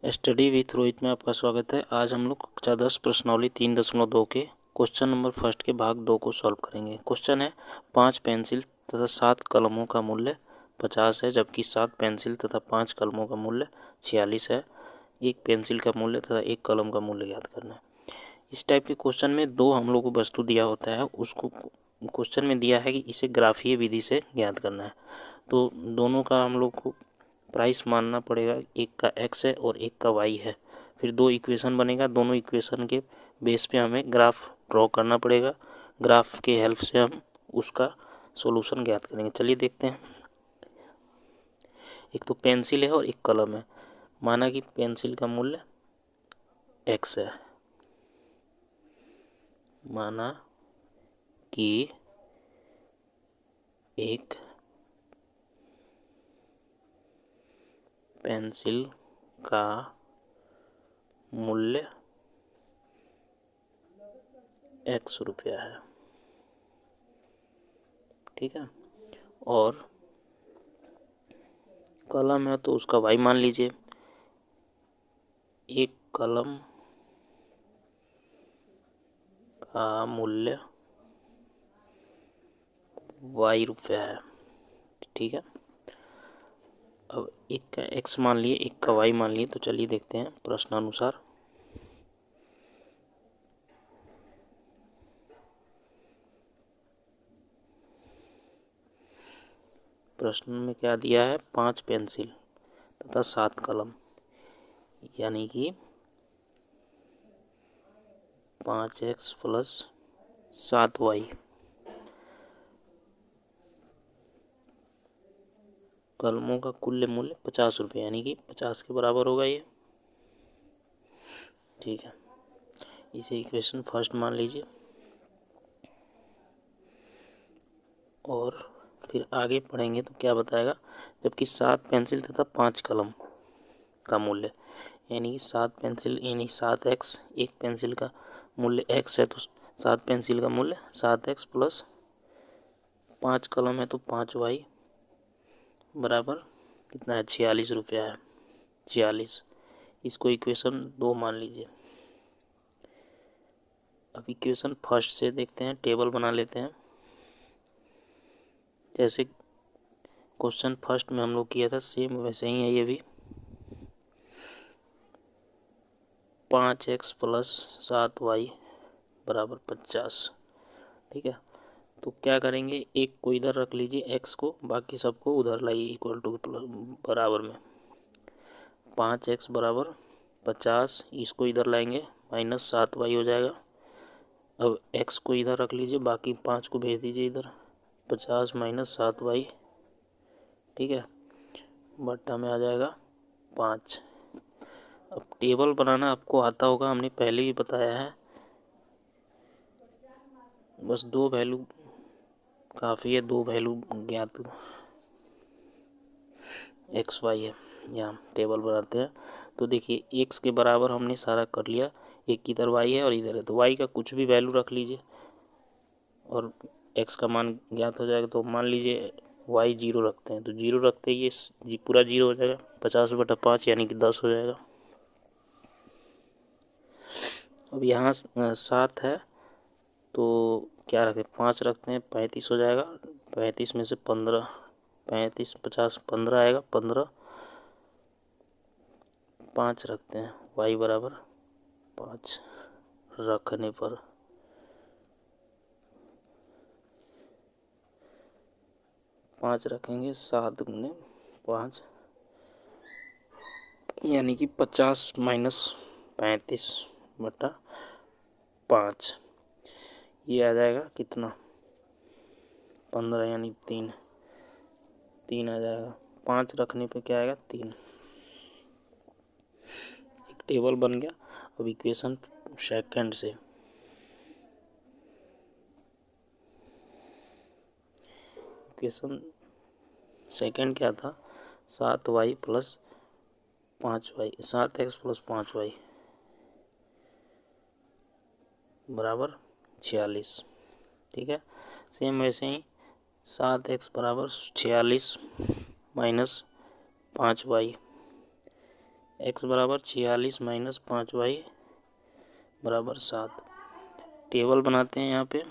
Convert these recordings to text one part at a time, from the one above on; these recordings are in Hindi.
स्टडी विथ रोहित में आपका स्वागत है। आज हम लोग कक्षा 10 प्रश्नावली 3.2 के क्वेश्चन नंबर फर्स्ट के भाग 2 को सॉल्व करेंगे। क्वेश्चन है 5 पेंसिल तथा 7 कलमों का मूल्य 50 है, जबकि 7 पेंसिल तथा 5 कलमों का मूल्य 46 है। एक पेंसिल का मूल्य तथा एक कलम का मूल्य ज्ञात करना है। इस टाइप के क्वेश्चन में दो हम लोग को वस्तु दिया होता है, उसको क्वेश्चन में दिया है कि इसे ग्राफीय विधि से ज्ञात करना है। तो दोनों का हम लोग को प्राइस मानना पड़ेगा, एक का x है और एक का y है। फिर दो इक्वेशन बनेगा, दोनों इक्वेशन के बेस पे हमें ग्राफ ड्रॉ करना पड़ेगा। ग्राफ के हेल्प से हम उसका सॉल्यूशन ज्ञात करेंगे। चलिए देखते हैं। एक तो पेंसिल है और एक कलम है। माना कि पेंसिल का मूल्य x है। माना कि एक पेंसिल का मूल्य x रुपया है, ठीक है। और कलम है तो उसका y मान लीजिए। एक कलम का मूल्य y रुपया है, ठीक है। अब एक का x मान लिए, एक का y मान लिए, तो चलिए देखते हैं प्रश्नानुसार। प्रश्न में क्या दिया है? 5 पेंसिल तथा 7 कलम, यानी कि 5x प्लस 7y। कलमों का कुल मूल्य 50 रुपये, यानी कि 50 के बराबर होगा ये, ठीक है। इसे इक्वेशन फर्स्ट मान लीजिए। और फिर आगे पढ़ेंगे तो क्या बताएगा, जबकि 7 पेंसिल तथा 5 कलम का मूल्य, यानी कि 7 पेंसिल यानी 7x, एक पेंसिल का मूल्य x है तो 7 पेंसिल का मूल्य 7x प्लस 5 कलम है तो 5y बराबर कितना है? 46 रुपया है। 46, इसको इक्वेशन 2 मान लीजिए। अब इक्वेशन फर्स्ट से देखते हैं, टेबल बना लेते हैं। जैसे क्वेश्चन फर्स्ट में हम लोग किया था सेम वैसे ही है ये भी। 5x प्लस 7y बराबर 50, ठीक है। तो क्या करेंगे, एक को इधर रख लीजिए x को, बाकी सबको उधर लाइए इक्वल टू बराबर में। 5x बराबर 50, इसको इधर लाएंगे, माइनस 7y हो जाएगा। अब x को इधर रख लीजिए, बाकी 5 को भेज दीजिए इधर। 50 माइनस 7y, ठीक है, बट्टा में आ जाएगा 5। अब टेबल बनाना आपको आता होगा, हमने पहले भी बताया है। बस दो वैल्यू काफ़ी है, दो वैल्यू ज्ञात एक्स वाई है। यहाँ टेबल बनाते हैं तो देखिए एक्स के बराबर हमने सारा कर लिया, एक इधर वाई है और इधर है, तो वाई का कुछ भी वैल्यू रख लीजिए और एक्स का मान ज्ञात हो जाएगा। तो मान लीजिए वाई 0 रखते हैं, तो 0 रखते ही ये पूरा 0 हो जाएगा। 50/5 यानी कि 10 हो जाएगा। अब यहाँ 7 है तो क्या रखें, 5 रखते हैं, 35 हो जाएगा। 35 में से 15, 35 50 15 आएगा, 15 5 रखते हैं, y बराबर 5 रखने पर 5 रखेंगे, 7 गुने 5 यानी कि 50 माइनस 35/5, ये आ जाएगा कितना? 15 यानी 3 आ जाएगा। 5 रखने पे क्या आएगा? 3। एक टेबल बन गया। अब इक्वेशन सेकंड से, इक्वेशन सेकंड क्या था? 7y plus 5y, 7x plus 5y बराबर 46, ठीक है। सेम वैसे ही 7x बराबर 46 माइनस 5y x बराबर 46 माइनस 5y बराबर 7। टेबल बनाते हैं यहाँ पे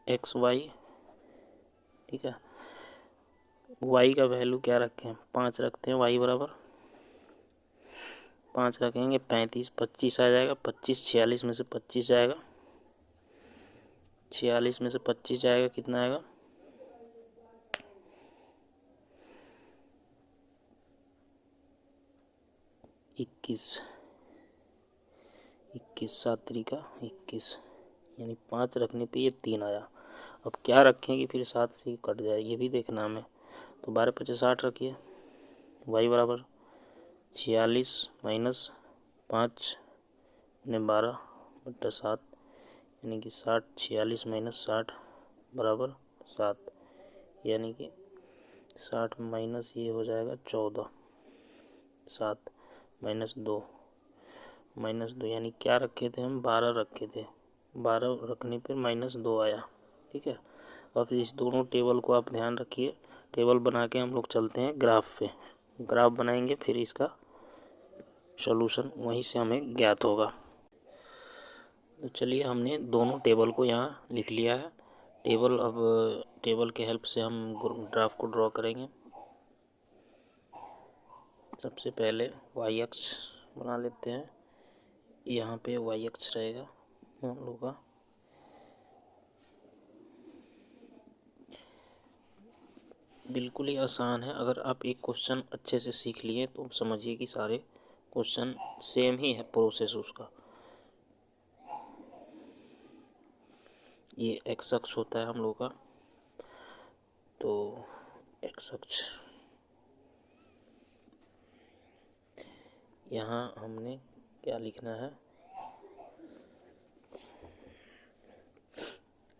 एक्स वाई, ठीक है। y का वैल्यू क्या रखें, 5 रखते हैं, y बराबर 5 रखेंगे, 35 25 आ जाएगा, 25 46 में से 25 जाएगा, 46 में से 25 जाएगा, कितना आएगा 21, 7 तरीका 21, यानी 5 रखने पे ये 3 आया। अब क्या रखें कि फिर 7 से कट जाए, ये भी देखना हमें। तो 12 25 60 रखिए, y बराबर 46 माइनस 5 ने 12 बट्टा 7, यानी कि 60, 46 माइनस 60 बराबर 7, यानी कि 60 माइनस ये हो जाएगा 14, 7 माइनस 2 यानी क्या रखे थे हम, 12 रखे थे, 12 रखने पर माइनस 2 आया, ठीक है। अब इस दोनों टेबल को आप ध्यान रखिए, टेबल बना के हम लोग चलते हैं ग्राफ पे, ग्राफ बनाएंगे फिर इसका सॉल्यूशन वहीं से हमें ज्ञात होगा। तो चलिए हमने दोनों टेबल को यहाँ लिख लिया है। अब टेबल के हेल्प से हम ग्राफ को ड्रॉ करेंगे। सबसे पहले वाई अक्ष बना लेते हैं, यहाँ पे वाई अक्ष रहेगा हम लोग का। बिल्कुल ही आसान है, अगर आप एक क्वेश्चन अच्छे से सीख लिए तो समझिए कि सारे क्वेश्चन सेम ही है प्रोसेस उसका। ये एक्स अक्ष होता है हम लोग का, तो एक्स अक्ष यहाँ हमने क्या लिखना है,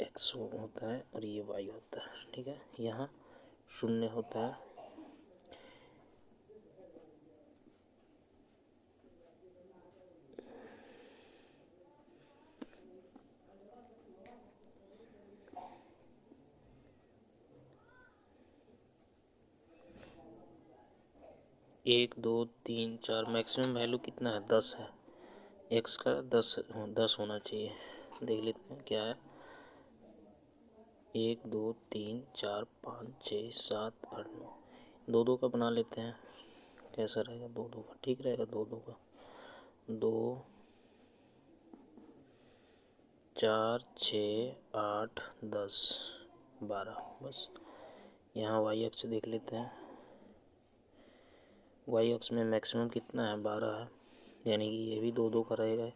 एक्स होता है और ये वाई होता है, ठीक है। यहाँ 0 होता है, एक 2 3 4, मैक्सिमम वैल्यू कितना है 10 है, एक्स का 10 होना चाहिए। देख लेते हैं क्या है, 1 2 3 4 5 6 7 8 9, 2 का बना लेते हैं, कैसा रहेगा 2 का, ठीक रहेगा 2 का, 2 4 6 8 10 12, बस। यहाँ वाई अक्ष देख लेते हैं, वाई अक्ष में मैक्सिमम कितना है 12 है, यानी कि ये भी 2 का रहेगा,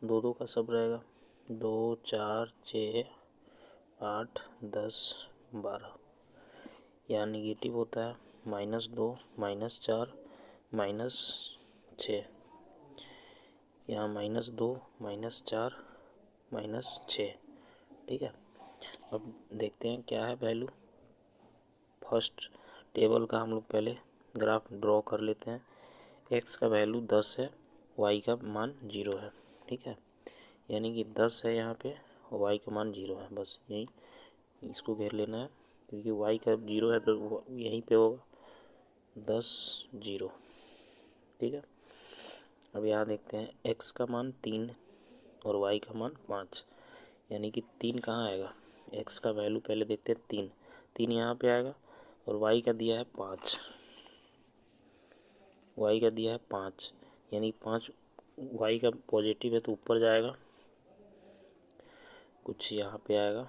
2 का सब रहेगा, 2 4 6 8 10 12। यहाँ निगेटिव होता है, -2 -4 -6, यहाँ -2 -4 -6, ठीक है। अब देखते हैं क्या है वैल्यू। फर्स्ट टेबल का हम लोग पहले ग्राफ ड्रॉ कर लेते हैं। एक्स का वैल्यू 10 है, वाई का मान 0 है, ठीक है। यानी कि 10 है यहाँ पे और वाई का मान 0 है, बस यही इसको घेर लेना है, क्योंकि वाई का 0 है तो यहीं पे होगा 10 0, ठीक है। अब यहाँ देखते हैं एक्स का मान 3 और वाई का मान 5, यानी कि 3 कहाँ आएगा, एक्स का वैल्यू पहले देखते हैं 3 यहाँ पे आएगा, और वाई का दिया है 5, वाई का दिया है 5, यानी 5 वाई का पॉजिटिव है तो ऊपर जाएगा, कुछ यहाँ पे आएगा,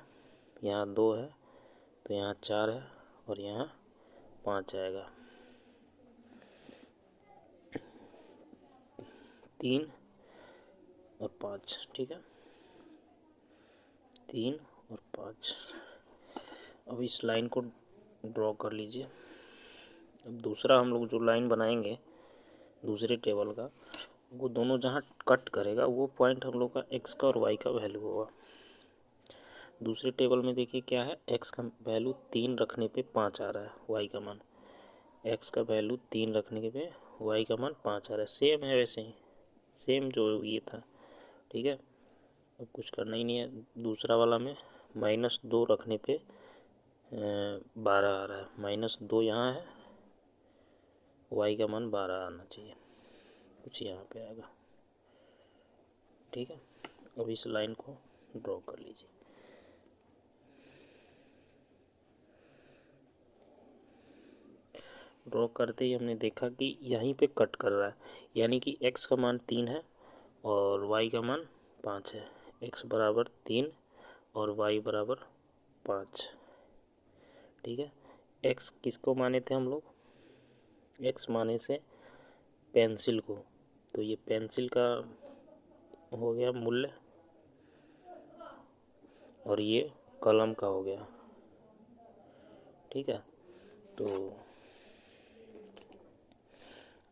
यहाँ 2 है तो यहाँ 4 है और यहाँ 5 आएगा, 3 और 5, ठीक है, 3 और 5। अब इस लाइन को ड्रॉ कर लीजिए। अब दूसरा हम लोग जो लाइन बनाएंगे दूसरे टेबल का, वो दोनों जहाँ कट करेगा वो पॉइंट हम लोग का एक्स का और वाई का वैल्यू होगा। दूसरे टेबल में देखिए क्या है, एक्स का वैल्यू 3 रखने पे 5 आ रहा है, वाई का मान, एक्स का वैल्यू 3 रखने के पे वाई का मान 5 आ रहा है, सेम है वैसे ही, सेम जो ये था, ठीक है। अब कुछ करना ही नहीं है। दूसरा वाला में -2 रखने पे 12 आ रहा है, -2 यहाँ है y का मान 12 आना चाहिए, कुछ यहाँ पे आएगा। ठीक है, अब इस लाइन को ड्रॉ कर लीजिए। ड्रॉ करते ही हमने देखा कि यहीं पे कट कर रहा है, यानी कि x का मान 3 है और y का मान 5 है। x बराबर 3 और y बराबर 5। ठीक है, x किसको माने थे हम लोग? x माने से पेंसिल को, तो ये पेंसिल का हो गया मूल्य और ये कलम का हो गया। ठीक है, तो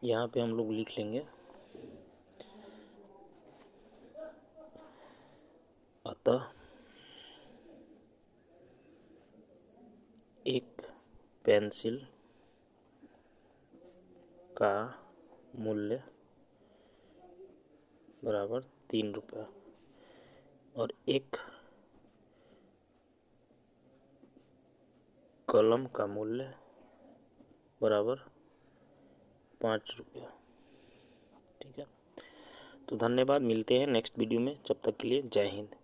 यहाँ पे हम लोग लिख लेंगे अतः एक पेंसिल का मूल्य बराबर 3 रुपये और एक कलम का मूल्य बराबर 5 रुपया। ठीक है, तो धन्यवाद, मिलते हैं नेक्स्ट वीडियो में, जब तक के लिए जय हिंद।